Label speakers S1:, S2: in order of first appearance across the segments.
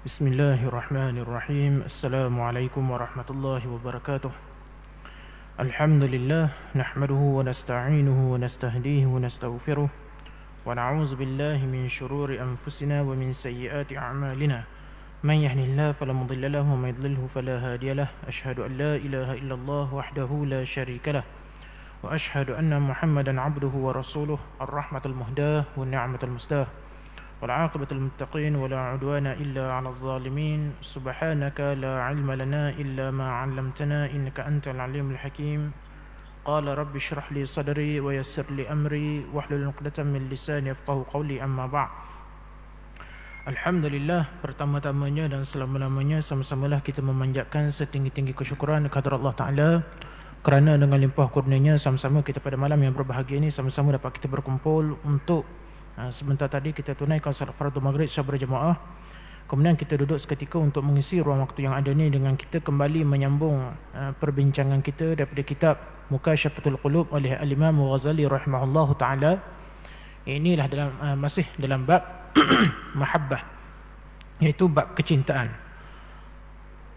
S1: Bismillahirrahmanirrahim. Assalamualaikum warahmatullahi wabarakatuh. Alhamdulillah, nahmaduhu wa nasta'inuhu wa nastahdihi wa nastaghfiruh wa na'udzu billahi min shururi anfusina wa min sayyiati a'malina. Man yahdihillahu fala mudilla lahu wa man yudlilhu fala hadiya lahu. Asyhadu an la ilaha illallah wahdahu la syarika lah wa asyhadu anna Muhammadan 'abduhu wa rasuluh ar-rahmatul muhdah wa ni'matul mustah. والعاقبة للمتقين ولا عدوان إلا على الظالمين سبحانك لا علم لنا إلا ما علمتنا إنك أنت العليم الحكيم قال رب اشرح لي صدري ويسر لي أمري واحلل عقدة من لساني يفقهوا قولي أما بعد. Alhamdulillah, pertama-tamanya dan selama-lamanya sama-samalah kita memanjatkan setinggi-tinggi kesyukuran kepada Allah Ta'ala kerana dengan limpah kurnianya sama-sama kita pada malam yang berbahagia ini sama-sama dapat kita berkumpul untuk sebentar tadi kita tunaikan salat fardu maghrib secara berjemaah. Kemudian kita duduk seketika untuk mengisi ruang waktu yang ada ni dengan kita kembali menyambung perbincangan kita daripada kitab Mukashafatul Qulub oleh Al-Imam Ghazali rahimahullahu taala. Inilah masih dalam bab mahabbah, iaitu bab kecintaan.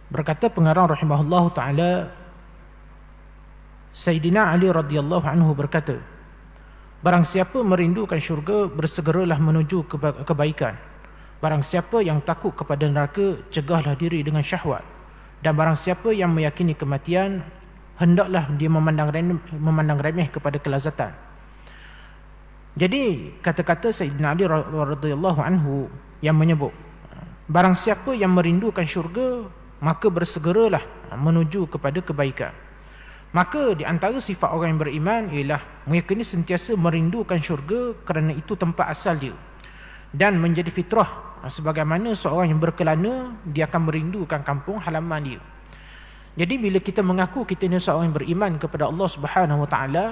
S1: Berkata pengarang rahimahullahu taala, Sayyidina Ali radhiyallahu anhu berkata, barang siapa merindukan syurga, bersegeralah menuju kebaikan. Barang siapa yang takut kepada neraka, cegahlah diri dengan syahwat. Dan barang siapa yang meyakini kematian, hendaklah dia memandang remeh kepada kelazatan. Jadi kata-kata Sayyidina Ali radhiyallahu anhu yang menyebut, barang siapa yang merindukan syurga, maka bersegeralah menuju kepada kebaikan. Maka di antara sifat orang yang beriman ialah mereka ini sentiasa merindukan syurga kerana itu tempat asal dia. Dan menjadi fitrah, sebagaimana seorang yang berkelana, dia akan merindukan kampung halaman dia. Jadi bila kita mengaku kita ini seorang yang beriman kepada Allah Subhanahu Wa Taala,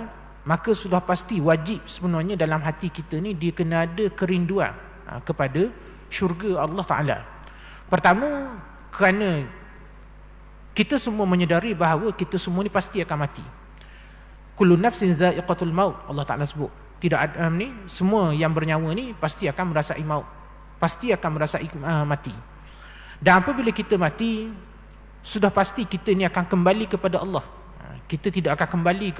S1: maka sudah pasti wajib sebenarnya dalam hati kita ni dia kena ada kerinduan kepada syurga Allah Ta'ala. Pertama, kerana kita semua menyedari bahawa kita semua ni pasti akan mati. Kullu nafsin za'iqatul maut, Allah Ta'ala sebut. Tidak ada semua yang bernyawa ni pasti akan merasai maut, pasti akan merasai mati. Dan apabila kita mati, sudah pasti kita ni akan kembali kepada Allah. Kita tidak akan kembali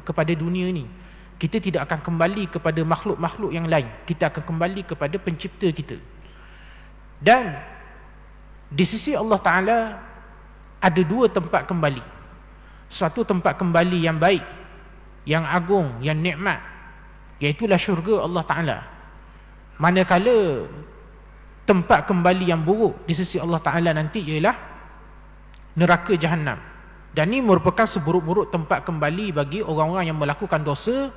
S1: kepada dunia ni. Kita tidak akan kembali kepada makhluk-makhluk yang lain. Kita akan kembali kepada pencipta kita. Dan di sisi Allah Ta'ala ada dua tempat kembali. Suatu tempat kembali yang baik, yang agung, yang nikmat, iaitulah syurga Allah Ta'ala. Manakala tempat kembali yang buruk di sisi Allah Ta'ala nanti ialah neraka Jahannam. Dan ini merupakan seburuk-buruk tempat kembali bagi orang-orang yang melakukan dosa,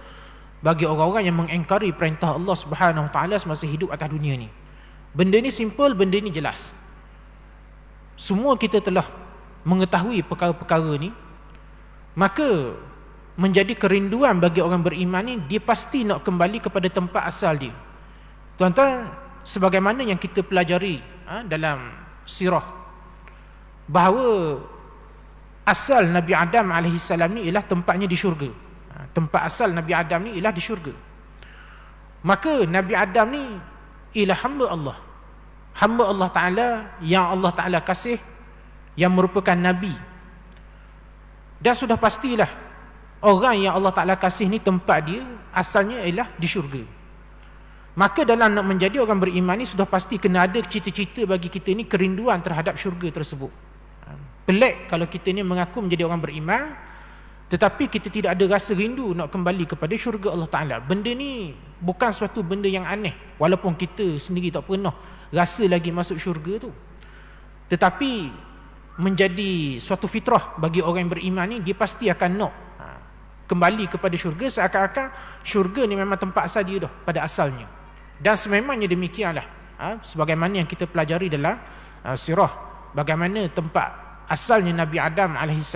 S1: bagi orang-orang yang mengingkari perintah Allah Subhanahu Wa Ta'ala semasa hidup atas dunia ni. Benda ni simple, benda ni jelas. Semua kita telah mengetahui perkara-perkara ni, maka menjadi kerinduan bagi orang beriman ni, dia pasti nak kembali kepada tempat asal dia. Tuan-tuan, sebagaimana yang kita pelajari dalam sirah, bahawa asal Nabi Adam AS ni ialah tempatnya di syurga. Tempat asal Nabi Adam ni ialah di syurga. Maka Nabi Adam ni ialah hamba Allah, hamba Allah Ta'ala yang Allah Ta'ala kasih, yang merupakan Nabi. Dan sudah pastilah orang yang Allah Ta'ala kasih ni tempat dia asalnya ialah di syurga. Maka dalam nak menjadi orang beriman ni sudah pasti kena ada cita-cita bagi kita ni, kerinduan terhadap syurga tersebut. Pelik kalau kita ni mengaku menjadi orang beriman tetapi kita tidak ada rasa rindu nak kembali kepada syurga Allah Ta'ala. Benda ni bukan suatu benda yang aneh, walaupun kita sendiri tak pernah rasa lagi masuk syurga tu. Tetapi menjadi suatu fitrah bagi orang yang beriman ni, dia pasti akan nak kembali kepada syurga, seakan-akan syurga ni memang tempat asal dia dah pada asalnya. Dan sememangnya demikianlah, sebagaimana yang kita pelajari dalam sirah, bagaimana tempat asalnya Nabi Adam AS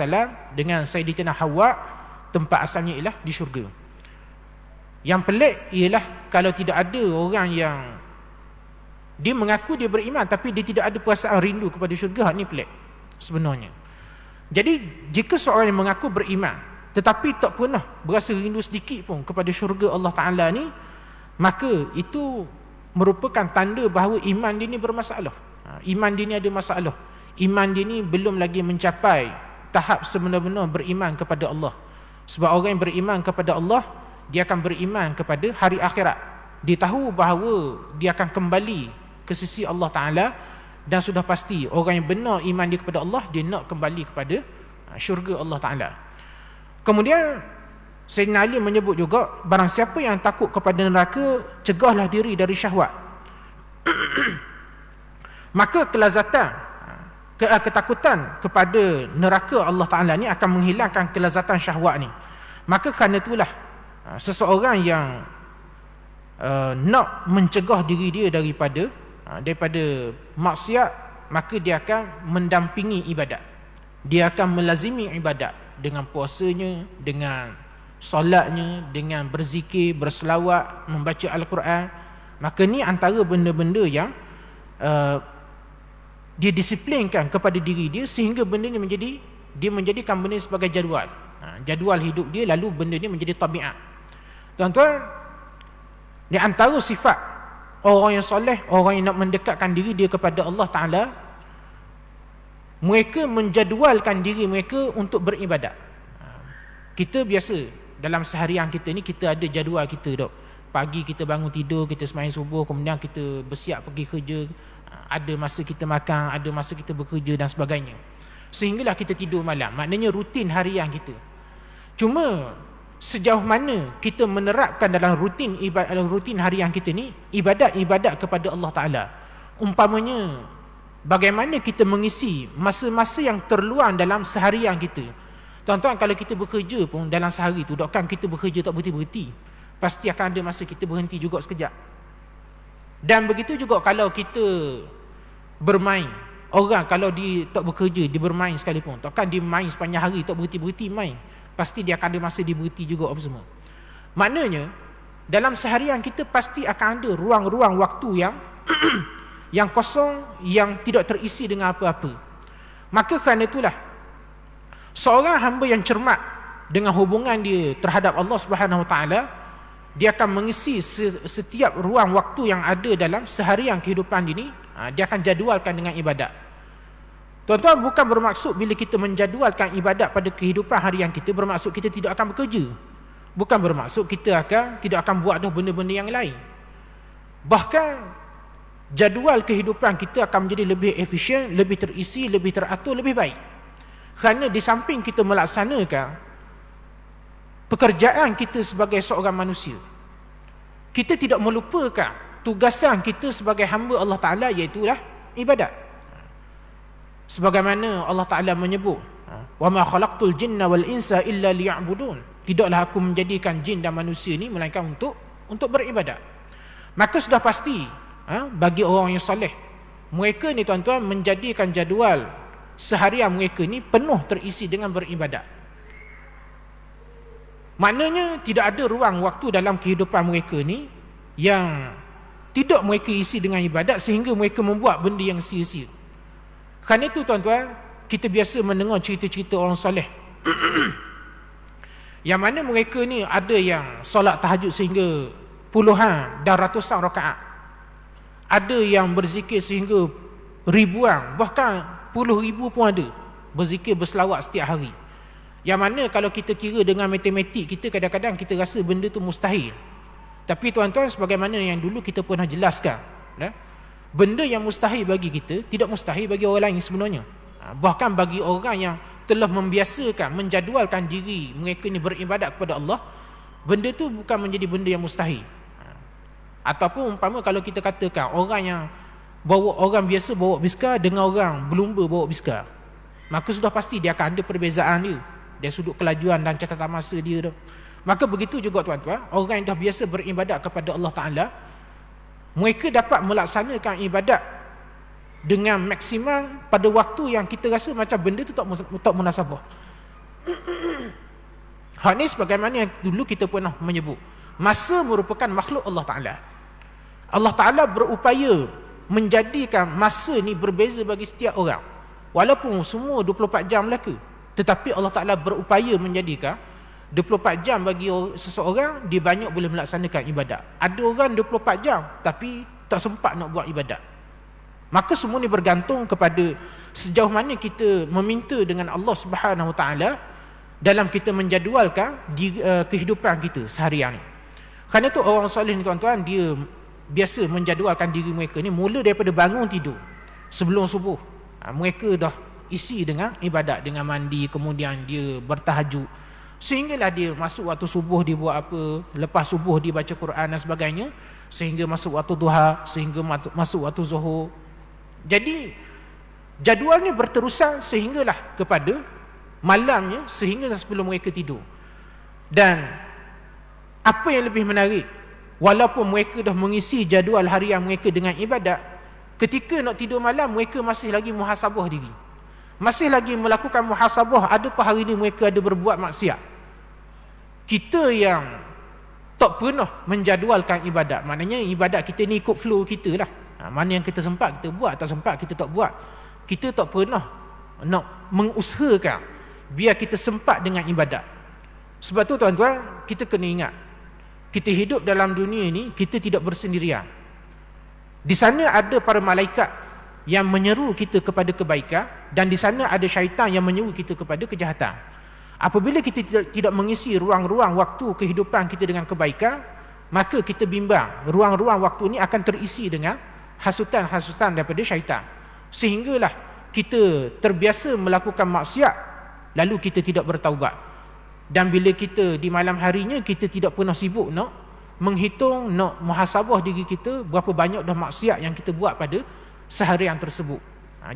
S1: dengan Sayyidatina Hawa, tempat asalnya ialah di syurga. Yang pelik ialah kalau tidak ada orang yang dia mengaku dia beriman tapi dia tidak ada perasaan rindu kepada syurga. Ni pelik sebenarnya. Jadi jika seorang yang mengaku beriman tetapi tak pernah berasa rindu sedikit pun kepada syurga Allah Ta'ala ni, maka itu merupakan tanda bahawa iman dia ni bermasalah. Iman dia ni ada masalah. Iman dia ni belum lagi mencapai tahap sebenar-benar beriman kepada Allah. Sebab orang yang beriman kepada Allah, dia akan beriman kepada hari akhirat. Dia tahu bahawa dia akan kembali ke sisi Allah Ta'ala, dan sudah pasti orang yang benar iman dia kepada Allah, dia nak kembali kepada syurga Allah Ta'ala. Kemudian Sayyidina Ali menyebut juga, barang siapa yang takut kepada neraka, cegahlah diri dari syahwat. Maka kelazatan, ketakutan kepada neraka Allah Ta'ala ni akan menghilangkan kelazatan syahwat ni. Maka kerana itulah seseorang yang nak mencegah diri dia daripada maksiat, maka dia akan mendampingi ibadat. Dia akan melazimi ibadat dengan puasanya, dengan solatnya, dengan berzikir, berselawat, membaca Al-Quran. Maka ni antara benda-benda yang dia disiplinkan kepada diri dia, sehingga benda ni dia menjadikan benda sebagai jadual. Jadual hidup dia, lalu benda ni menjadi tabiat. Tuan-tuan, di antara sifat orang yang soleh, orang yang nak mendekatkan diri dia kepada Allah Ta'ala, mereka menjadualkan diri mereka untuk beribadat. Kita biasa dalam seharian kita ni, kita ada jadual kita dok. Pagi kita bangun tidur, kita sembahyang subuh, kemudian kita bersiap pergi kerja, ada masa kita makan, ada masa kita bekerja dan sebagainya, sehinggalah kita tidur malam. Maknanya rutin harian kita. Cuma sejauh mana kita menerapkan dalam rutin harian kita ni ibadat kepada Allah Ta'ala. Umpamanya, bagaimana kita mengisi masa-masa yang terluang dalam seharian kita. Tuan-tuan, kalau kita bekerja pun dalam sehari tu, takkan kita bekerja tak berhenti-berhenti. Pasti akan ada masa kita berhenti juga sekejap. Dan begitu juga kalau kita bermain. Orang kalau dia tak bekerja, dia bermain sekalipun, takkan dia main sepanjang hari tak berhenti-berhenti main. Pasti dia akan ada masa dia berhenti juga apa semua. Maknanya dalam seharian kita pasti akan ada ruang-ruang waktu yang yang kosong, yang tidak terisi dengan apa-apa. Maka kerana itulah seorang hamba yang cermat dengan hubungan dia terhadap Allah Subhanahu Wa Taala, dia akan mengisi setiap ruang waktu yang ada dalam seharian kehidupan ini, dia akan jadualkan dengan ibadat. Tuan-tuan, bukan bermaksud bila kita menjadualkan ibadat pada kehidupan harian kita, bermaksud kita tidak akan bekerja. Bukan bermaksud kita tidak akan buat dah benda-benda yang lain. Bahkan jadual kehidupan kita akan menjadi lebih efisien, lebih terisi, lebih teratur, lebih baik. Kerana di samping kita melaksanakan pekerjaan kita sebagai seorang manusia, kita tidak melupakan tugasan kita sebagai hamba Allah Ta'ala, iaitulah ibadat. Sebagaimana Allah Ta'ala menyebut, wa ma khalaqtul jinna wal insa illa liya'budun, tidaklah aku menjadikan jin dan manusia ni melainkan untuk beribadat. Maka sudah pasti bagi orang yang soleh, mereka ni tuan-tuan menjadikan jadual seharian mereka ni penuh terisi dengan beribadat. Maknanya tidak ada ruang waktu dalam kehidupan mereka ni yang tidak mereka isi dengan ibadat, sehingga mereka membuat benda yang sia-sia. Kerana itu tuan-tuan, kita biasa mendengar cerita-cerita orang soleh yang mana mereka ni ada yang solat tahajud sehingga puluhan dan ratusan rakaat, ada yang berzikir sehingga ribuan, bahkan puluh ribu pun ada, berzikir berselawat setiap hari. Yang mana kalau kita kira dengan matematik kita, kadang-kadang kita rasa benda tu mustahil. Tapi tuan-tuan, sebagaimana yang dulu kita pernah jelaskan, benda yang mustahil bagi kita tidak mustahil bagi orang lain sebenarnya. Bahkan bagi orang yang telah membiasakan, menjadualkan diri mereka ni beribadat kepada Allah, benda tu bukan menjadi benda yang mustahil. Ataupun umpama kalau kita katakan orang biasa bawa biskar dengan orang berlumba bawa biskar, maka sudah pasti dia akan ada perbezaan dia, dari sudut kelajuan dan catatan masa dia tu. Maka begitu juga tuan-tuan, orang yang dah biasa beribadat kepada Allah Ta'ala, mereka dapat melaksanakan ibadat dengan maksimal pada waktu yang kita rasa macam benda tu tak munasabah. Hal ni sebagaimana yang dulu kita pernah menyebut, masa merupakan makhluk Allah Ta'ala. Allah Ta'ala berupaya menjadikan masa ni berbeza bagi setiap orang. Walaupun semua 24 jam belaka, tetapi Allah Ta'ala berupaya menjadikan 24 jam bagi seseorang, dia banyak boleh melaksanakan ibadat. Ada orang 24 jam tapi tak sempat nak buat ibadat. Maka semua ni bergantung kepada sejauh mana kita meminta dengan Allah Subhanahu Wa Taala dalam kita menjadualkan di kehidupan kita seharian ni. Kerana tu orang soleh ni tuan-tuan, dia biasa menjadualkan diri mereka ni mula daripada bangun tidur sebelum subuh. Mereka dah isi dengan ibadat, dengan mandi, kemudian dia bertahajud, sehinggalah dia masuk waktu subuh dia buat apa, lepas subuh dia baca Quran dan sebagainya, sehingga masuk waktu duha, sehingga masuk waktu zuhur. Jadi jadualnya berterusan sehinggalah kepada malamnya, sehingga sebelum mereka tidur. Dan apa yang lebih menarik, walaupun mereka dah mengisi jadual harian mereka dengan ibadat, ketika nak tidur malam mereka masih lagi muhasabah diri, masih lagi melakukan muhasabah, adakah hari ini mereka ada berbuat maksiat. Kita yang tak pernah menjadualkan ibadat, maknanya ibadat kita ni ikut flow kita lah. Mana yang kita sempat kita buat, tak sempat kita tak buat. Kita tak pernah nak mengusahakan biar kita sempat dengan ibadat. Sebab tu tuan-tuan, kita kena ingat, kita hidup dalam dunia ni, kita tidak bersendirian. Di sana ada para malaikat yang menyeru kita kepada kebaikan, dan di sana ada syaitan yang menyeru kita kepada kejahatan. Apabila kita tidak mengisi ruang-ruang waktu kehidupan kita dengan kebaikan, maka kita bimbang ruang-ruang waktu ini akan terisi dengan hasutan-hasutan daripada syaitan, sehinggalah kita terbiasa melakukan maksiat, lalu kita tidak bertaubat. Dan bila kita di malam harinya, kita tidak pernah sibuk nak menghitung, nak muhasabah diri kita berapa banyak dah maksiat yang kita buat pada seharian tersebut.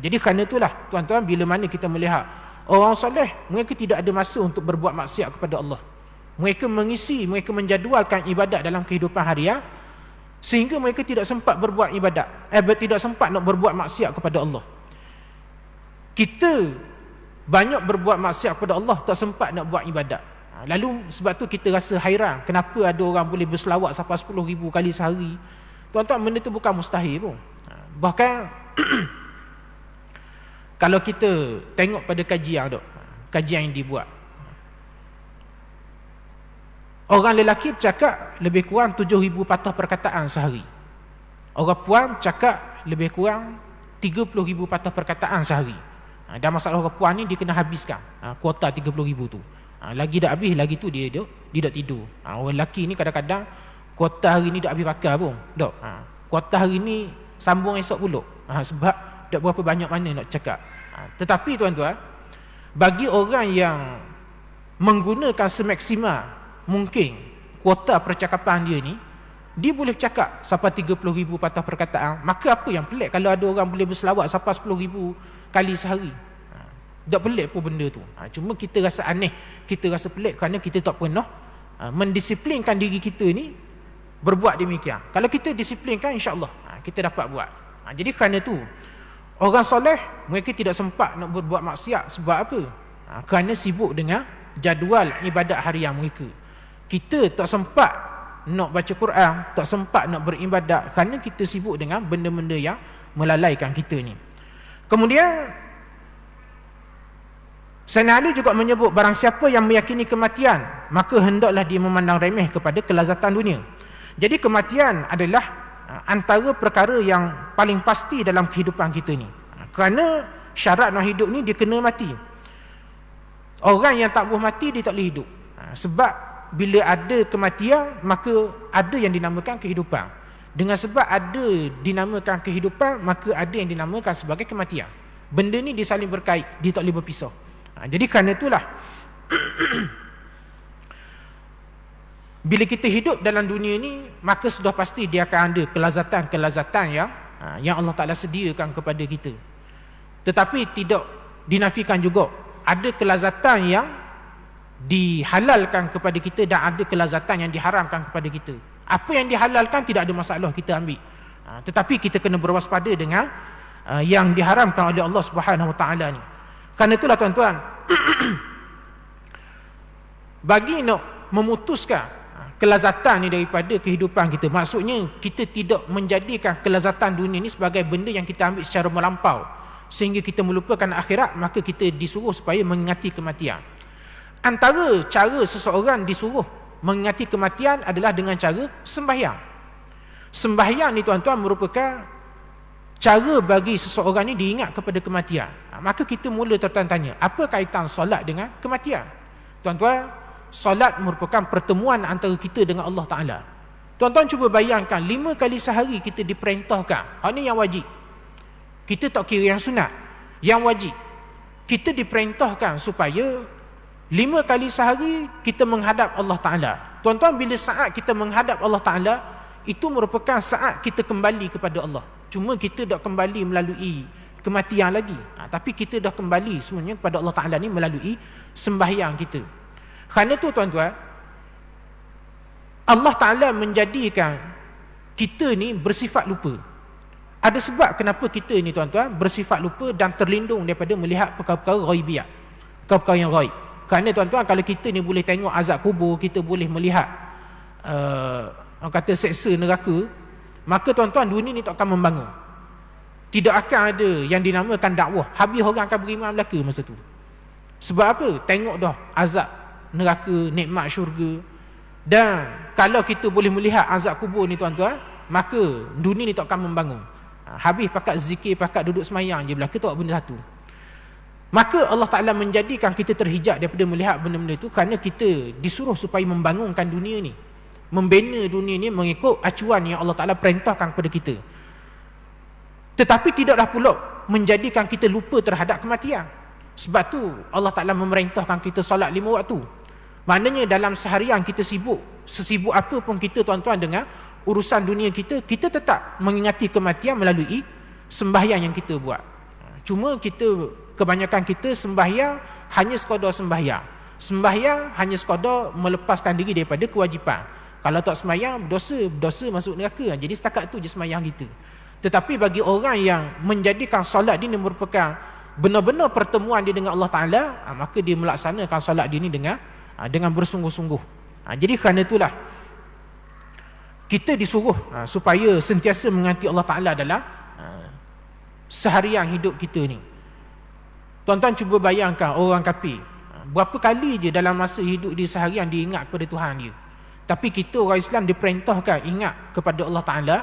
S1: Jadi kerana itulah tuan-tuan, bila mana kita melihat orang soleh, mereka tidak ada masa untuk berbuat maksiat kepada Allah. Mereka mereka menjadualkan ibadat dalam kehidupan harian, sehingga mereka tidak sempat berbuat ibadat, tidak sempat nak berbuat maksiat kepada Allah. Kita banyak berbuat maksiat kepada Allah, tak sempat nak buat ibadat. Lalu sebab tu kita rasa hairan, kenapa ada orang boleh berselawat sampai 10,000 kali sehari. Tuan-tuan, benda tu bukan mustahil pun. Bahkan kalau kita tengok pada kajian yang dibuat, orang lelaki bercakap lebih kurang 7,000 patah perkataan sehari. Orang puan cakap lebih kurang 30,000 patah perkataan sehari. Dan masalah orang puan ni dia kena habiskan kuota 30,000 tu. Lagi dah habis, lagi tu dia tak tidur. Orang lelaki ni kadang-kadang kuota hari ni tak habis pakai pun. Kuota hari ni sambung esok pula. Sebab tak berapa banyak mana nak cakap. Tetapi tuan-tuan, bagi orang yang menggunakan semaksimal mungkin kuota percakapan dia ni, dia boleh cakap sampai 30,000 patah perkataan. Maka apa yang pelik kalau ada orang boleh berselawat sampai 10,000 kali sehari? Tak pelik pun benda tu. Cuma kita rasa aneh, kita rasa pelik kerana kita tak pernah mendisiplinkan diri kita ni berbuat demikian. Kalau kita disiplinkan, insya-Allah kita dapat buat. Jadi kerana tu orang soleh mereka tidak sempat nak berbuat maksiat. Sebab apa? Kerana sibuk dengan jadual ibadat harian mereka. Kita tak sempat nak baca Quran, tak sempat nak beribadat kerana kita sibuk dengan benda-benda yang melalaikan kita ni. Kemudian Sayyidina Ali juga menyebut, barang siapa yang meyakini kematian, maka hendaklah dia memandang remeh kepada kelazatan dunia. Jadi kematian adalah antara perkara yang paling pasti dalam kehidupan kita ni. Kerana syarat nak hidup ni dia kena mati. Orang yang tak boleh mati, dia tak boleh hidup. Sebab bila ada kematian, maka ada yang dinamakan kehidupan. Dengan sebab ada dinamakan kehidupan, maka ada yang dinamakan sebagai kematian. Benda ni dia saling berkait, dia tak boleh berpisah. Jadi kerana itulah bila kita hidup dalam dunia ni, maka sudah pasti dia akan ada kelazatan-kelazatan yang Allah Ta'ala sediakan kepada kita. Tetapi tidak dinafikan juga ada kelazatan yang dihalalkan kepada kita dan ada kelazatan yang diharamkan kepada kita. Apa yang dihalalkan tidak ada masalah, kita ambil. Tetapi kita kena berwaspada dengan yang diharamkan oleh Allah Subhanahu Wa Taala ni. Kerana itulah tuan-tuan, bagi nak memutuskan kelazatan ni daripada kehidupan kita, maksudnya kita tidak menjadikan kelazatan dunia ni sebagai benda yang kita ambil secara melampau sehingga kita melupakan akhirat, maka kita disuruh supaya mengingati kematian. Antara cara seseorang disuruh mengingati kematian adalah dengan cara sembahyang. Sembahyang ni tuan-tuan merupakan cara bagi seseorang ni diingat kepada kematian. Maka kita mula tertanya, apa kaitan solat dengan kematian? Tuan-tuan, solat merupakan pertemuan antara kita dengan Allah Ta'ala. Tuan-tuan cuba bayangkan, 5 kali sehari kita diperintahkan. Ini yang wajib. Kita tak kira yang sunat, yang wajib. Kita diperintahkan supaya 5 kali sehari kita menghadap Allah Ta'ala. Tuan-tuan, bila saat kita menghadap Allah Ta'ala, itu merupakan saat kita kembali kepada Allah. Cuma kita dah kembali melalui kematian lagi. Tapi kita dah kembali sebenarnya kepada Allah Ta'ala ni melalui sembahyang kita. Kerana tu tuan-tuan, Allah Ta'ala menjadikan kita ni bersifat lupa. Ada sebab kenapa kita ni tuan-tuan bersifat lupa dan terlindung daripada melihat perkara-perkara ghaibiyah, perkara-perkara yang ghaib. Kerana tuan-tuan, kalau kita ni boleh tengok azab kubur, kita boleh melihat orang kata seksa neraka, maka tuan-tuan, dunia ni tak akan membangun. Tidak akan ada yang dinamakan dakwah. Habis orang akan beriman Melaka masa tu. Sebab apa? Tengok dah azab neraka, nikmat syurga. Dan kalau kita boleh melihat azab kubur ni tuan-tuan, maka dunia ni tak akan membangun. Habis pakat zikir, pakat duduk semayang je belaka, tak benda satu. Maka Allah Ta'ala menjadikan kita terhijab daripada melihat benda-benda itu, kerana kita disuruh supaya membangunkan dunia ni, membina dunia ni mengikut acuan yang Allah Ta'ala perintahkan kepada kita. Tetapi tidaklah pula menjadikan kita lupa terhadap kematian. Sebab tu Allah Ta'ala memerintahkan kita solat 5 waktu. Maknanya dalam seharian kita sibuk, sesibuk apa pun kita tuan-tuan dengan urusan dunia kita, kita tetap mengingati kematian melalui sembahyang yang kita buat. Cuma kebanyakan kita sembahyang hanya sekadar sembahyang. Sembahyang hanya sekadar melepaskan diri daripada kewajipan. Kalau tak sembahyang, berdosa masuk neraka. Jadi setakat tu je sembahyang kita. Tetapi bagi orang yang menjadikan solat dia merupakan benar-benar pertemuan dia dengan Allah Ta'ala, maka dia melaksanakan solat dia ni dengan bersungguh-sungguh. Jadi kerana itulah kita disuruh supaya sentiasa mengingati Allah Ta'ala dalam seharian hidup kita ni. Tuan-tuan cuba bayangkan orang kafir, berapa kali je dalam masa hidup dia seharian dia ingat kepada Tuhan dia. Tapi kita orang Islam diperintahkan ingat kepada Allah Ta'ala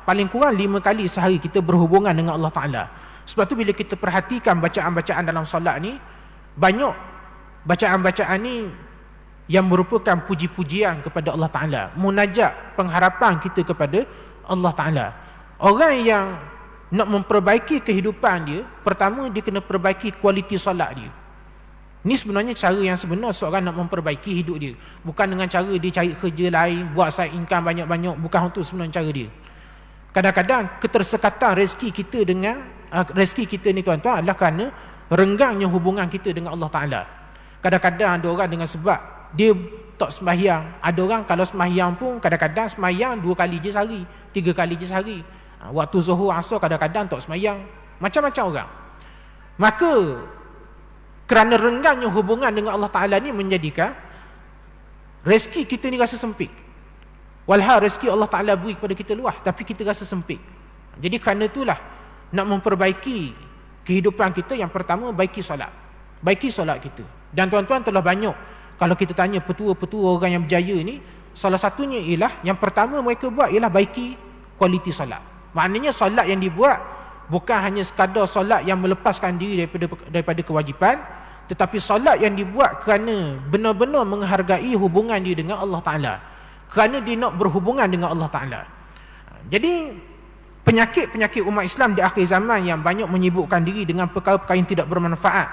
S1: paling kurang 5 kali sehari kita berhubungan dengan Allah Ta'ala. Sebab tu bila kita perhatikan bacaan-bacaan dalam solat ni, banyak bacaan-bacaan ni yang merupakan puji-pujian kepada Allah Ta'ala, munajat pengharapan kita kepada Allah Ta'ala. Orang yang nak memperbaiki kehidupan dia, pertama dia kena perbaiki kualiti solat dia. Ini sebenarnya cara yang sebenar seorang nak memperbaiki hidup dia. Bukan dengan cara dia cari kerja lain, buat side income banyak-banyak. Bukan itu sebenarnya cara dia. Kadang-kadang ketersekatan rezeki kita dengan rezeki kita ni tuan-tuan adalah kerana renggangnya hubungan kita dengan Allah Ta'ala. Kadang-kadang ada orang dengan sebab dia tak sembahyang. Ada orang kalau sembahyang pun kadang-kadang sembahyang 2 kali je sehari, 3 kali je sehari. Waktu zuhur, asar kadang-kadang tak sembahyang. Macam-macam orang. Maka kerana renggangnya hubungan dengan Allah Ta'ala ni menjadikan rezeki kita ni rasa sempit. Walhal rezeki Allah Ta'ala beri kepada kita luas, tapi kita rasa sempit. Jadi kerana itulah nak memperbaiki kehidupan kita, yang pertama baiki solat. Baiki solat kita. Dan tuan-tuan telah banyak, kalau kita tanya petua-petua orang yang berjaya ni, salah satunya ialah, yang pertama mereka buat ialah baiki kualiti solat. Maknanya solat yang dibuat bukan hanya sekadar solat yang melepaskan diri daripada kewajipan, tetapi solat yang dibuat kerana benar-benar menghargai hubungan dia dengan Allah Ta'ala, kerana dia nak berhubungan dengan Allah Ta'ala. Jadi penyakit-penyakit umat Islam di akhir zaman yang banyak menyibukkan diri dengan perkara-perkara yang tidak bermanfaat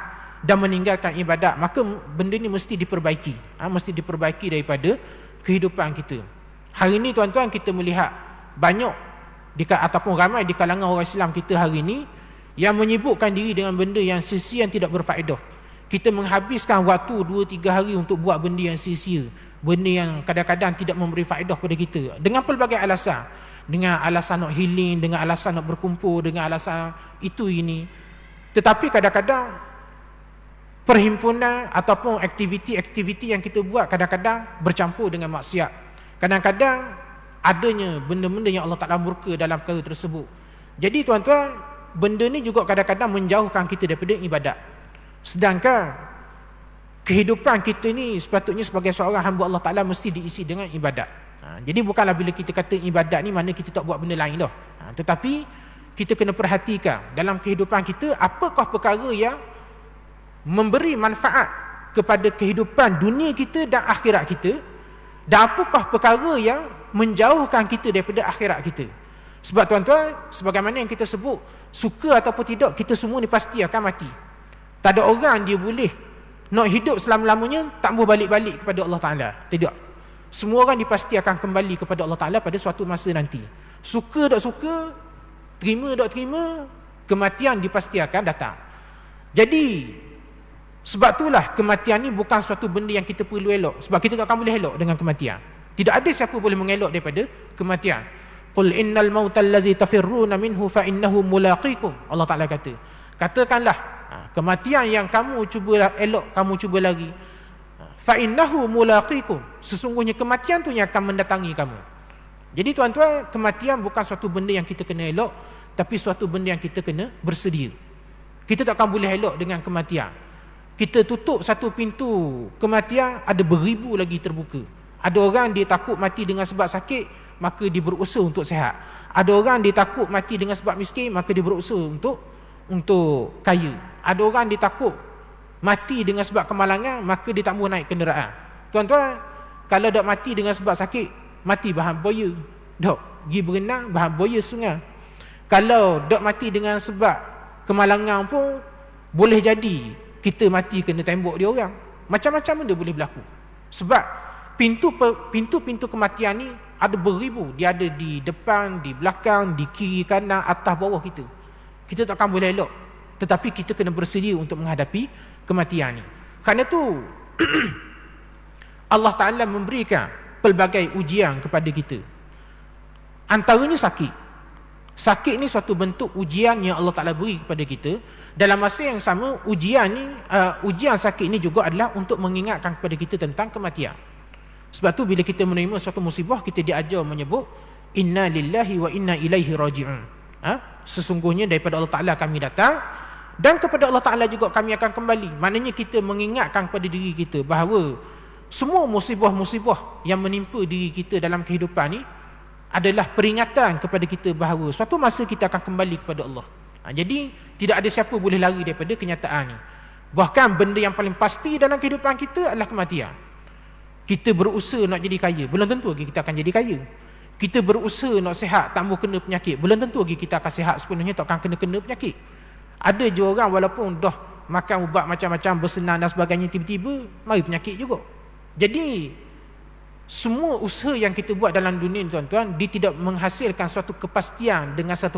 S1: dan meninggalkan ibadat, maka benda ni mesti diperbaiki. Mesti diperbaiki daripada kehidupan kita. Hari ini tuan-tuan kita melihat banyak ataupun ramai di kalangan orang Islam kita hari ini yang menyibukkan diri dengan benda yang sia-sia, yang tidak berfaedah. Kita menghabiskan waktu 2-3 hari untuk buat benda yang sia-sia, benda yang kadang-kadang tidak memberi faedah pada kita, dengan pelbagai alasan. Dengan alasan nak healing, dengan alasan nak berkumpul, dengan alasan itu ini. Tetapi kadang-kadang perhimpunan ataupun aktiviti-aktiviti yang kita buat kadang-kadang bercampur dengan maksiat. Kadang-kadang adanya benda-benda yang Allah Ta'ala murka dalam perkara tersebut. Jadi tuan-tuan, benda ni juga kadang-kadang menjauhkan kita daripada ibadat. Sedangkan kehidupan kita ni sepatutnya sebagai seorang hamba Allah Ta'ala mesti diisi dengan ibadat. Jadi bukanlah bila kita kata ibadat ni mana kita tak buat benda lain dah. Tetapi kita kena perhatikan dalam kehidupan kita, apakah perkara yang memberi manfaat kepada kehidupan dunia kita dan akhirat kita, dan apakah perkara yang menjauhkan kita daripada akhirat kita. Sebab tuan-tuan, sebagaimana yang kita sebut, suka ataupun tidak, kita semua ni pasti akan mati. Tak ada orang dia boleh nak hidup selama-lamanya tak mau balik-balik kepada Allah Ta'ala. Tidak. Semua orang dia pasti akan kembali kepada Allah Ta'ala pada suatu masa nanti. Suka tak suka, terima tak terima, kematian dia pasti akan datang. Jadi sebab itulah kematian ni bukan suatu benda yang kita perlu elok, sebab kita tak akan boleh elok dengan kematian. Tidak ada siapa boleh mengelak daripada kematian. Qul innal mautal ladzi tafirruna minhu fa innahu mulaqikum. Allah Taala kata, katakanlah kematian yang kamu cuba elok, kamu cuba lari, fa innahu mulaqikum, sesungguhnya kematian tu yang akan mendatangi kamu. Jadi tuan-tuan, kematian bukan suatu benda yang kita kena elok, tapi suatu benda yang kita kena bersedia. Kita tak akan boleh elok dengan kematian. Kita tutup satu pintu kematian, ada beribu lagi terbuka. Ada orang dia takut mati dengan sebab sakit, maka dia berusaha untuk sihat. Ada orang dia takut mati dengan sebab miskin, maka dia berusaha untuk kaya. Ada orang dia takut mati dengan sebab kemalangan, maka dia tak mahu naik kenderaan. Tuan-tuan, kalau dak mati dengan sebab sakit, mati bahan boya. Dok, pergi berenang bahan boya sungai. Kalau dak mati dengan sebab kemalangan pun, boleh jadi kita mati kena tembok dia orang. Macam-macam benda boleh berlaku. Sebab pintu-pintu kematian ni ada beribu. Dia ada di depan, di belakang, di kiri, kanan, atas, bawah kita. Kita takkan boleh elok. Tetapi kita kena bersedia untuk menghadapi kematian ni. Kerana tu Allah Ta'ala memberikan pelbagai ujian kepada kita. Antaranya sakit. Sakit ni suatu bentuk ujian yang Allah Ta'ala beri kepada kita. Dalam masa yang sama, ujian sakit ni juga adalah untuk mengingatkan kepada kita tentang kematian. Sebab tu bila kita menerima suatu musibah, kita diajar menyebut inna lillahi wa inna ilaihi raji'un. Sesungguhnya daripada Allah Ta'ala kami datang, dan kepada Allah Ta'ala juga kami akan kembali. Maknanya kita mengingatkan kepada diri kita bahawa semua musibah-musibah yang menimpa diri kita dalam kehidupan ni adalah peringatan kepada kita bahawa suatu masa kita akan kembali kepada Allah. Jadi tidak ada siapa boleh lari daripada kenyataan ni. Bahkan benda yang paling pasti dalam kehidupan kita adalah kematian. Kita berusaha nak jadi kaya, belum tentu lagi kita akan jadi kaya. Kita berusaha nak sihat, tak mahu kena penyakit, belum tentu lagi kita akan sihat sepenuhnya, tak akan kena penyakit. Ada je orang walaupun dah makan ubat macam-macam, bersenam dan sebagainya, tiba-tiba mari penyakit juga. Jadi semua usaha yang kita buat dalam dunia ni tuan-tuan, dia tidak menghasilkan suatu kepastian dengan 100%.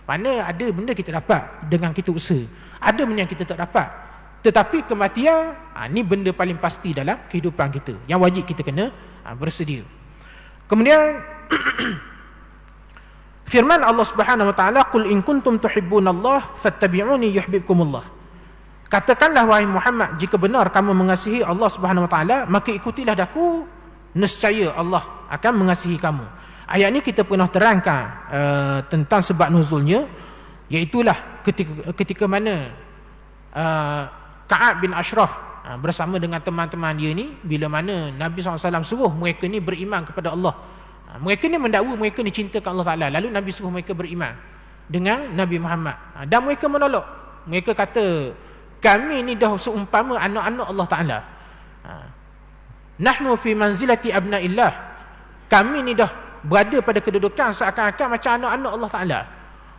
S1: Mana ada benda kita dapat dengan kita usaha, ada benda yang kita tak dapat. Tetapi kematian, ni benda paling pasti dalam kehidupan kita, yang wajib kita kena bersedia. Kemudian firman Allah Subhanahu wa taala, qul in kuntum tuhibbunallah fattabi'uni yuhibbukumullah. Katakanlah wahai Muhammad, jika benar kamu mengasihi Allah Subhanahu wa taala, maka ikutilah aku, nescaya Allah akan mengasihi kamu. Ayat ni kita pernah terangkan tentang sebab nuzulnya, iaitulah ketika mana Ka'ab bin Ashraf bersama dengan teman-teman dia ni, bila mana Nabi SAW suruh mereka ni beriman kepada Allah. Mereka ni mendakwa mereka ni cinta kepada Allah Ta'ala. Lalu Nabi suruh mereka beriman dengan Nabi Muhammad. Dan mereka menolak. Mereka kata, kami ni dah seumpama anak-anak Allah Ta'ala. Nahnu fi manzilati abna'illah. Kami ni dah berada pada kedudukan seakan-akan macam anak-anak Allah Ta'ala.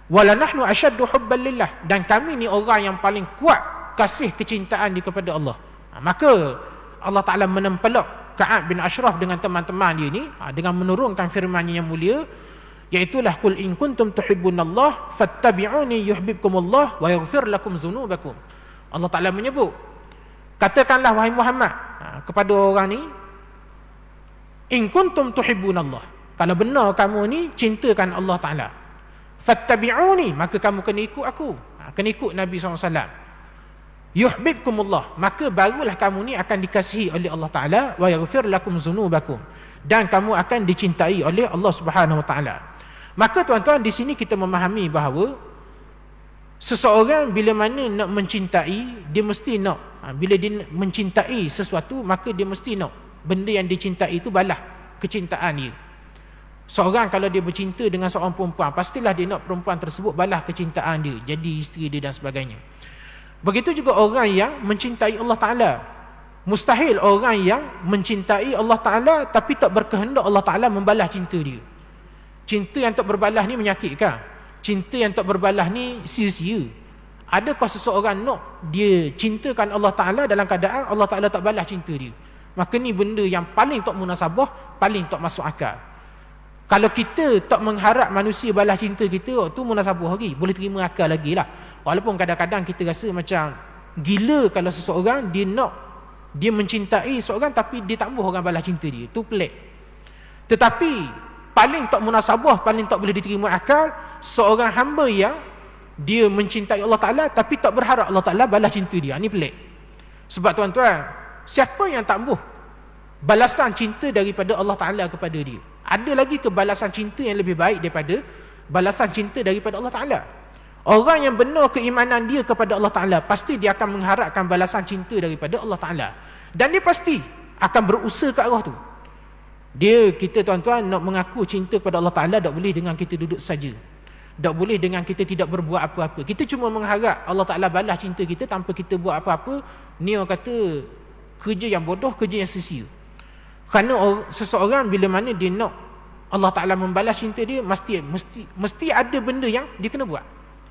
S1: Wala nahnu asyaddu hubban lillah. Dan kami ni orang yang paling kuat kasih kecintaan di kepada Allah. Maka Allah Ta'ala menempelak Ka'ab bin Ashraf dengan teman-teman dia ni dengan menurunkan firman-Nya yang mulia, iaitulah qul in kuntum tuhibbunallah fattabi'uni yuhibbukumullah wa yaghfir lakum dzunubakum. Allah Ta'ala menyebut, katakanlah wahai Muhammad kepada orang ni, in kuntum tuhibbunallah, kalau benar kamu ni cintakan Allah Ta'ala, fattabi'uni, maka kamu kena ikut aku, kena ikut Nabi SAW. Yuhibbukumullah, maka barulah kamu ni akan dikasihi oleh Allah Ta'ala, wa yaghfir lakum dzunubakum, dan kamu akan dicintai oleh Allah Subhanahu wa taala. Maka tuan-tuan, di sini kita memahami bahawa seseorang bila mana nak mencintai, dia mesti nak, bila dia mencintai sesuatu, maka dia mesti nak benda yang dicintai itu balas kecintaan dia. Seorang kalau dia bercinta dengan seorang perempuan, pastilah dia nak perempuan tersebut balas kecintaan dia, jadi isteri dia dan sebagainya. Begitu juga orang yang mencintai Allah Ta'ala. Mustahil orang yang mencintai Allah Ta'ala tapi tak berkehendak Allah Ta'ala membalas cinta dia. Cinta yang tak berbalas ni menyakitkan. Cinta yang tak berbalas ni sia-sia. Adakah seseorang nak dia cintakan Allah Ta'ala dalam keadaan Allah Ta'ala tak balas cinta dia? Maka ni benda yang paling tak munasabah, paling tak masuk akal. Kalau kita tak mengharap manusia balas cinta kita, tu munasabah lagi, boleh terima akal lagi lah. Walaupun kadang-kadang kita rasa macam gila kalau seseorang dia mencintai seorang tapi dia tak mahu orang balas cinta dia, tu pelik. Tetapi paling tak munasabah, paling tak boleh diterima akal, seorang hamba yang dia mencintai Allah Ta'ala tapi tak berharap Allah Ta'ala balas cinta dia, ni pelik. Sebab tuan-tuan, siapa yang tak mahu balasan cinta daripada Allah Ta'ala kepada dia? Ada lagi ke balasan cinta yang lebih baik daripada balasan cinta daripada Allah Ta'ala? Orang yang benar keimanan dia kepada Allah Ta'ala, pasti dia akan mengharapkan balasan cinta daripada Allah Ta'ala. Dan dia pasti akan berusaha ke arah tu. Kita tuan-tuan nak mengaku cinta kepada Allah Ta'ala, tak boleh dengan kita duduk saja. Tak boleh dengan kita tidak berbuat apa-apa. Kita cuma mengharap Allah Ta'ala balas cinta kita tanpa kita buat apa-apa. Ni orang kata kerja yang bodoh, kerja yang sia-sia. Kerana seseorang bila mana dia nak Allah Ta'ala membalas cinta dia, mesti ada benda yang dia kena buat.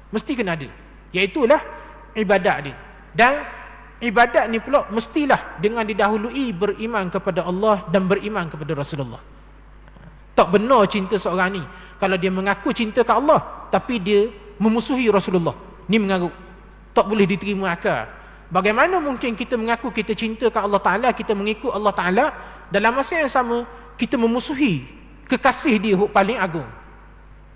S1: Mesti kena ada, iaitulah ibadat dia. Dan ibadat ni pula mestilah dengan didahului beriman kepada Allah dan beriman kepada Rasulullah. Tak benar cinta seorang ni kalau dia mengaku cinta ke Allah tapi dia memusuhi Rasulullah. Ni mengarut, tak boleh diterima akal. Bagaimana mungkin kita mengaku kita cinta ke Allah Ta'ala, kita mengikut Allah Ta'ala, dalam masa yang sama kita memusuhi kekasih dia paling agung?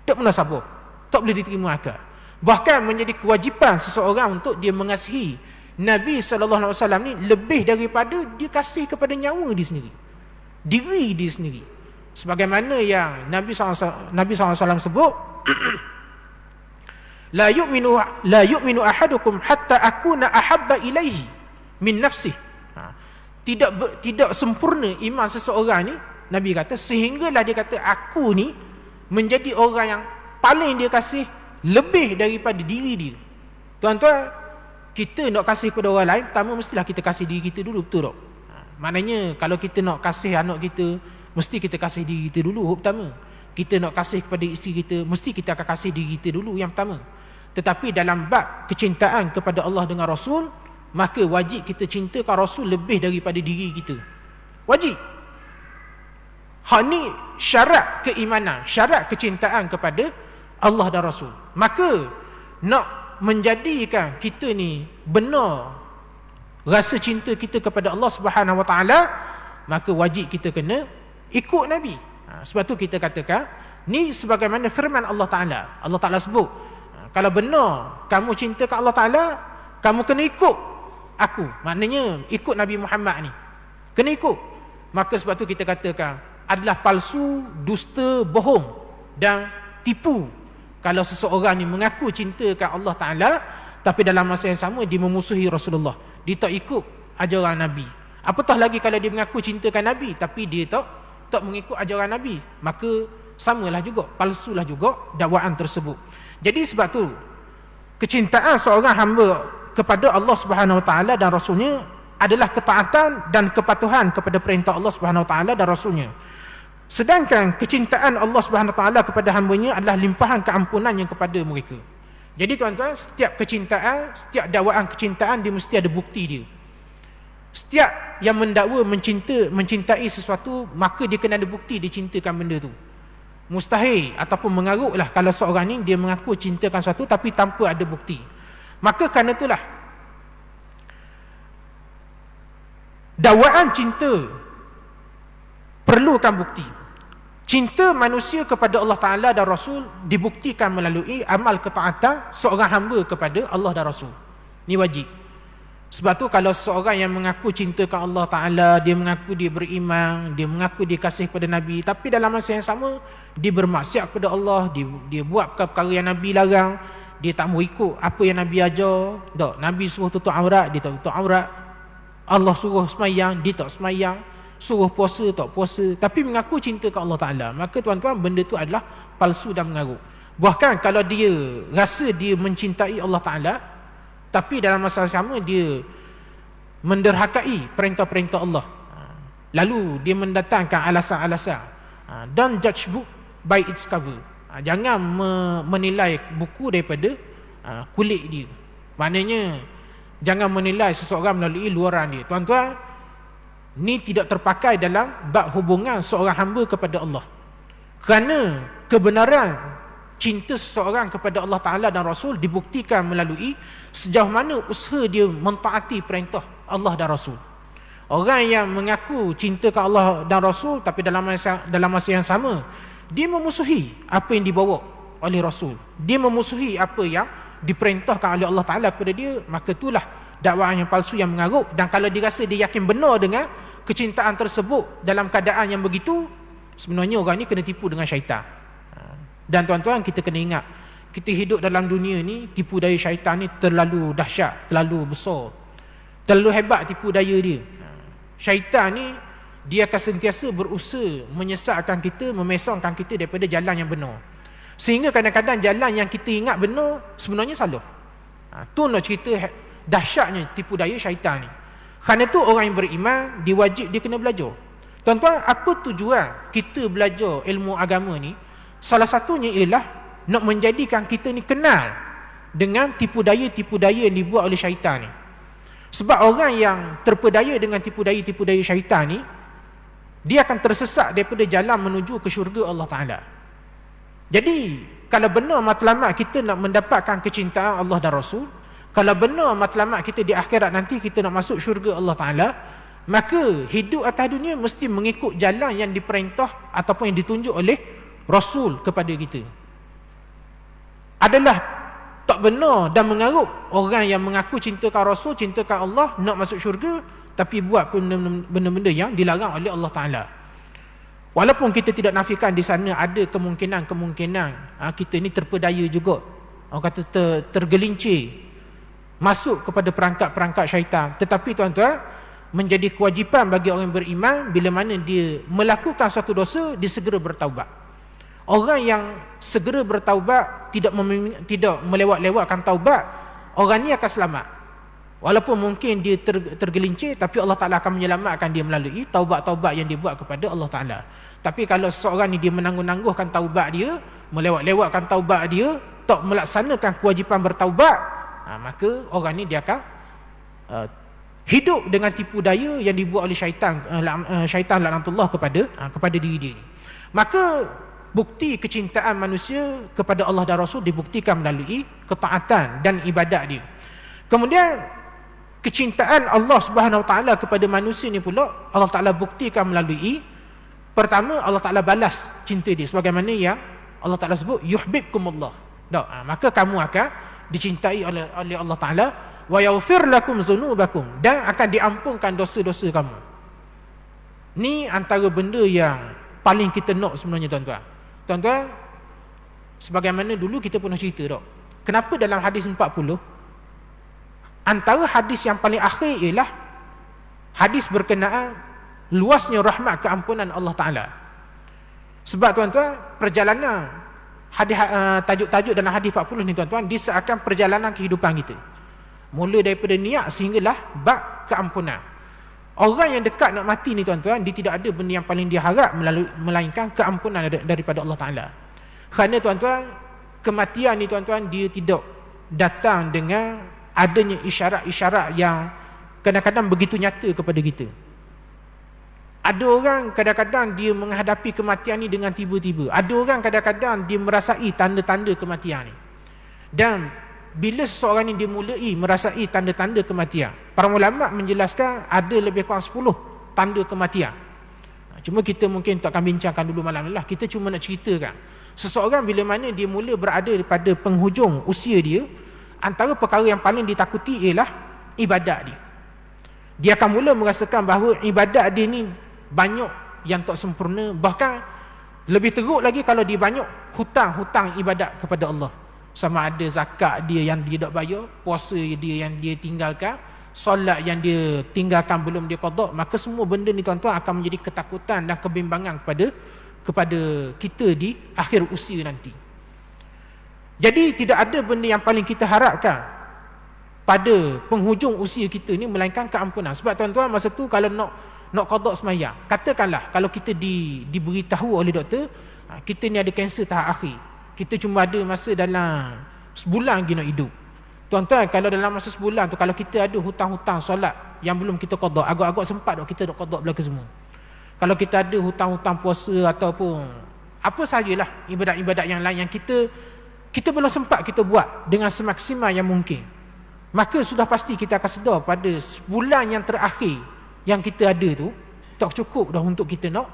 S1: Tak munasabah, tak boleh diterima akal. Bahkan menjadi kewajipan seseorang untuk dia mengasihi Nabi SAW ni lebih daripada dia kasih kepada nyawa dia sendiri, diri dia sendiri. Sebagaimana yang Nabi SAW sebut, la yu'minu ahadukum hatta akuna ahabba ilaihi min nafsihi. Tidak sempurna iman seseorang ni, Nabi kata, sehinggalah dia kata aku ni menjadi orang yang paling dia kasih lebih daripada diri dia. Tuan-tuan, kita nak kasih kepada orang lain, pertama mestilah kita kasih diri kita dulu, betul tak? Maknanya kalau kita nak kasih anak kita, mesti kita kasih diri kita dulu pertama. Kita nak kasih kepada isteri kita, mesti kita akan kasih diri kita dulu yang pertama. Tetapi dalam bab kecintaan kepada Allah dengan Rasul, maka wajib kita cintakan Rasul lebih daripada diri kita. Wajib. Hak ni syarat keimanan, syarat kecintaan kepada Allah dan Rasul. Maka nak menjadikan kita ni benar rasa cinta kita kepada Allah Subhanahu Wa Taala, maka wajib kita kena ikut Nabi. Sebab tu kita katakan ni sebagaimana firman Allah Taala. Allah Taala sebut, kalau benar kamu cinta ke Allah Taala, kamu kena ikut aku. Maknanya ikut Nabi Muhammad ni, kena ikut. Maka sebab tu kita katakan adalah palsu, dusta, bohong dan tipu kalau seseorang ni mengaku cinta ke Allah Ta'ala tapi dalam masa yang sama dia memusuhi Rasulullah, dia tak ikut ajaran Nabi. Apatah lagi kalau dia mengaku cintakan Nabi tapi dia tak mengikut ajaran Nabi, maka samalah juga, palsulah juga dakwaan tersebut. Jadi sebab tu kecintaan seorang hamba kepada Allah Subhanahu Wa Taala dan Rasulnya adalah ketaatan dan kepatuhan kepada perintah Allah Subhanahu Wa Taala dan Rasulnya. Sedangkan kecintaan Allah Subhanahu Wa Taala kepada hamba-Nya adalah limpahan keampunannya kepada mereka. Jadi tuan-tuan, setiap kecintaan, setiap dakwaan kecintaan dia mesti ada bukti dia. Setiap yang mendakwa mencintai sesuatu, maka dia kena ada bukti dia cintakan benda tu. Mustahil ataupun mengarutlah kalau seorang ni dia mengaku cintakan sesuatu tapi tanpa ada bukti. Maka kerana itulah dakwaan cinta perlukan bukti. Cinta manusia kepada Allah Ta'ala dan Rasul dibuktikan melalui amal ketaatan seorang hamba kepada Allah dan Rasul. Ini wajib. Sebab tu kalau seorang yang mengaku cinta ke Allah Ta'ala, dia mengaku dia beriman, dia mengaku dia kasih kepada Nabi, tapi dalam masa yang sama dia bermaksiat kepada Allah, dia buat perkara yang Nabi larang, dia tak mau ikut apa yang Nabi ajar. Tak, Nabi suruh tutup aurat, dia tak tutup aurat. Allah suruh semayang, dia tak semayang. suruh puasa tak puasa, tapi mengaku cinta ke Allah Ta'ala, maka tuan-tuan, benda tu adalah palsu dan mengarut. Bahkan kalau dia rasa dia mencintai Allah Ta'ala, tapi dalam masa sama dia menderhakai perintah-perintah Allah, lalu dia mendatangkan alasan-alasan. Don't judge book by its cover. Jangan menilai buku daripada kulit dia. Maknanya jangan menilai seseorang melalui luaran dia. Tuan-tuan, ni tidak terpakai dalam bab hubungan seorang hamba kepada Allah. Kerana kebenaran cinta seseorang kepada Allah Ta'ala dan Rasul dibuktikan melalui sejauh mana usaha dia mentaati perintah Allah dan Rasul. Orang yang mengaku cinta ke Allah dan Rasul, tapi dalam masa yang sama dia memusuhi apa yang dibawa oleh Rasul, dia memusuhi apa yang diperintahkan oleh Allah Ta'ala kepada dia, maka itulah dakwaan yang palsu yang mengarut. Dan kalau dia rasa dia yakin benar dengan kecintaan tersebut dalam keadaan yang begitu, sebenarnya orang ni kena tipu dengan syaitan. Dan tuan-tuan, kita kena ingat, kita hidup dalam dunia ni, tipu daya syaitan ni terlalu dahsyat, terlalu besar, terlalu hebat tipu daya dia. Syaitan ni dia akan sentiasa berusaha menyesatkan kita, memesongkan kita daripada jalan yang benar, sehingga kadang-kadang jalan yang kita ingat benar sebenarnya salah. Tu nak cerita dahsyatnya tipu daya syaitan ni. Kerana tu orang yang beriman dia kena belajar. Tuan-tuan, apa tujuan kita belajar ilmu agama ni? Salah satunya ialah nak menjadikan kita ni kenal dengan tipu daya yang dibuat oleh syaitan ni. Sebab orang yang terpedaya dengan tipu daya syaitan ni, dia akan tersesat daripada jalan menuju ke syurga Allah Ta'ala. Jadi kalau benar matlamat kita nak mendapatkan kecintaan Allah dan Rasul, kalau benar matlamat kita di akhirat nanti kita nak masuk syurga Allah Ta'ala, maka hidup atas dunia mesti mengikut jalan yang diperintah ataupun yang ditunjuk oleh Rasul kepada kita. Adalah tak benar dan mengarut orang yang mengaku cintakan Rasul, cintakan Allah, nak masuk syurga, tapi buat benda-benda yang dilarang oleh Allah Ta'ala. Walaupun kita tidak nafikan di sana ada kemungkinan kita ni terpedaya juga, orang kata tergelincir masuk kepada perangkap-perangkap syaitan. Tetapi tuan-tuan, menjadi kewajipan bagi orang yang beriman, bila mana dia melakukan satu dosa, dia segera bertaubat. Orang yang segera bertaubat, tidak melewat-lewatkan taubat, orang ni akan selamat. Walaupun mungkin dia tergelincir, tapi Allah Ta'ala akan menyelamatkan dia melalui taubat-taubat yang dia buat kepada Allah Ta'ala. Tapi kalau seseorang ni dia menangguh-nangguhkan taubat dia, melewat-lewatkan taubat dia, tak melaksanakan kewajipan bertaubat, maka orang ni dia akan hidup dengan tipu daya yang dibuat oleh syaitan laknatullah kepada diri dia. Maka bukti kecintaan manusia kepada Allah dan Rasul dibuktikan melalui ketaatan dan ibadat dia. Kemudian kecintaan Allah Subhanahu Wa Taala kepada manusia ni pula Allah Taala buktikan melalui, pertama, Allah Taala balas cinta dia sebagaimana yang Allah Taala sebut yuhibbukumullah. Maka kamu akan dicintai oleh Allah Taala, wa yaghfir lakum dzunubakum, dan akan diampunkan dosa-dosa kamu. Ni antara benda yang paling kita nak sebenarnya, tuan-tuan. Tuan-tuan, sebagaimana dulu kita pernah cerita tak, kenapa dalam hadis 40 antara hadis yang paling akhir ialah hadis berkenaan luasnya rahmat keampunan Allah Ta'ala. Sebab tuan-tuan, perjalanan hadis, tajuk-tajuk dalam hadis 40 ni tuan-tuan, dia seakan perjalanan kehidupan kita, mula daripada niat sehinggalah bab keampunan. Orang yang dekat nak mati ni tuan-tuan, dia tidak ada benda yang paling dia harap melainkan keampunan daripada Allah Ta'ala. Kerana tuan-tuan, kematian ni tuan-tuan, dia tidak datang dengan adanya isyarat-isyarat yang kadang-kadang begitu nyata kepada kita. Ada orang kadang-kadang dia menghadapi kematian ni dengan tiba-tiba. Ada orang kadang-kadang dia merasai tanda-tanda kematian ni. Dan bila seseorang ni dimulai merasai tanda-tanda kematian, para ulama menjelaskan ada lebih kurang 10 tanda kematian. Cuma kita mungkin tak akan bincangkan dulu malam ni lah. Kita cuma nak ceritakan seseorang bila mana dia mula berada pada penghujung usia dia, antara perkara yang paling ditakuti ialah ibadat dia. Dia akan mula merasakan bahawa ibadat dia ni banyak yang tak sempurna. Bahkan lebih teruk lagi kalau dia banyak hutang-hutang ibadat kepada Allah. Sama ada zakat dia yang dia tak bayar, puasa dia yang dia tinggalkan, solat yang dia tinggalkan belum dia qada, maka semua benda ni tuan-tuan akan menjadi ketakutan dan kebimbangan kepada kita di akhir usia nanti. Jadi tidak ada benda yang paling kita harapkan pada penghujung usia kita ni melainkan keampunan. Sebab tuan-tuan masa tu kalau nak qada sembahyang, katakanlah kalau kita diberitahu oleh doktor kita ni ada kanser tahap akhir, kita cuma ada masa dalam sebulan lagi nak hidup. Tuan-tuan, kalau dalam masa sebulan tu kalau kita ada hutang-hutang solat yang belum kita qada, agak-agak sempat dok kita dok qada belaka semua. Kalau kita ada hutang-hutang puasa ataupun apa sajalah ibadat-ibadat yang lain yang kita belum sempat kita buat dengan semaksimal yang mungkin, maka sudah pasti kita akan sedar pada sebulan yang terakhir yang kita ada tu tak cukup dah untuk kita nak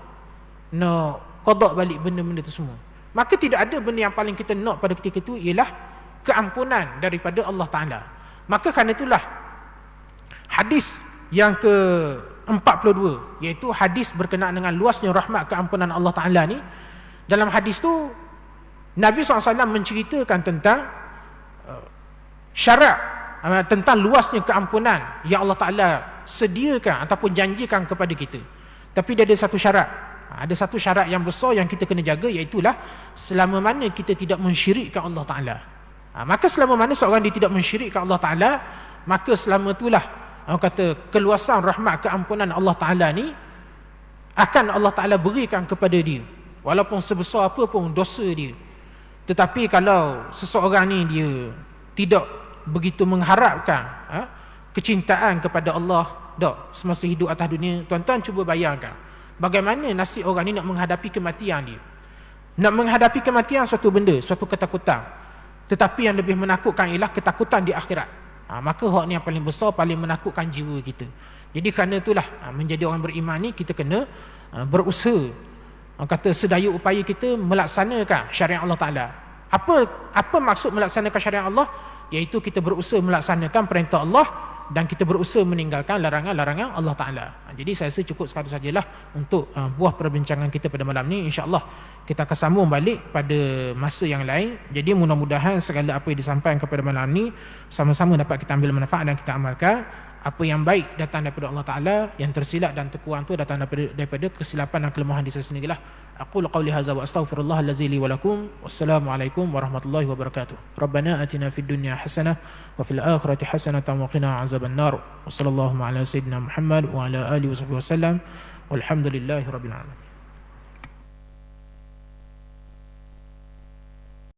S1: qada balik benda-benda tu semua. Maka tidak ada benda yang paling kita nak pada ketika itu ialah keampunan daripada Allah Ta'ala. Maka kerana itulah hadis yang ke-42, iaitu hadis berkenaan dengan luasnya rahmat keampunan Allah Ta'ala ni. Dalam hadis tu Nabi SAW menceritakan tentang syarat tentang luasnya keampunan yang Allah Ta'ala sediakan ataupun janjikan kepada kita. Tapi dia ada satu syarat. Ada satu syarat yang besar yang kita kena jaga, iaitulah selama mana kita tidak mensyirikkan Allah Ta'ala. Maka selama mana seorang dia tidak mensyirikkan Allah Ta'ala, maka selama itulah kata keluasan rahmat keampunan Allah Ta'ala ni akan Allah Ta'ala berikan kepada dia, walaupun sebesar apa pun dosa dia. Tetapi kalau seseorang ni dia tidak begitu mengharapkan kecintaan kepada Allah semasa hidup atas dunia, tuan-tuan cuba bayangkan bagaimana nasib orang ni nak menghadapi kematian dia. Nak menghadapi kematian suatu benda, suatu ketakutan, tetapi yang lebih menakutkan ialah ketakutan di akhirat. Maka hak ni yang paling besar, paling menakutkan jiwa kita. Jadi kerana itulah menjadi orang beriman ni kita kena berusaha, kata sedaya upaya kita melaksanakan syariat Allah Ta'ala. Apa maksud melaksanakan syariat Allah? Iaitu kita berusaha melaksanakan perintah Allah dan kita berusaha meninggalkan larangan-larangan Allah Ta'ala. Jadi saya rasa cukup sekadar sajalah untuk buah perbincangan kita pada malam ni. InsyaAllah kita akan sambung balik pada masa yang lain. Jadi mudah-mudahan segala apa yang disampaikan kepada malam ni sama-sama dapat kita ambil manfaat dan kita amalkan. Apa yang baik datang daripada Allah Ta'ala, yang tersilap dan terkurang tu datang daripada kesilapan dan kelemahan di saya sendirilah. Aqulu qawli hadza wa astaghfirullah allazi li wa lakum. Wassalamualaikum warahmatullahi wabarakatuh. Rabbana atina fid dunya hasanah wa fil akhirati hasanah wa qina azabannar. Wassallallahu ala sayyidina Muhammad wa ala alihi wasallam. Walhamdulillahi rabbil alamin.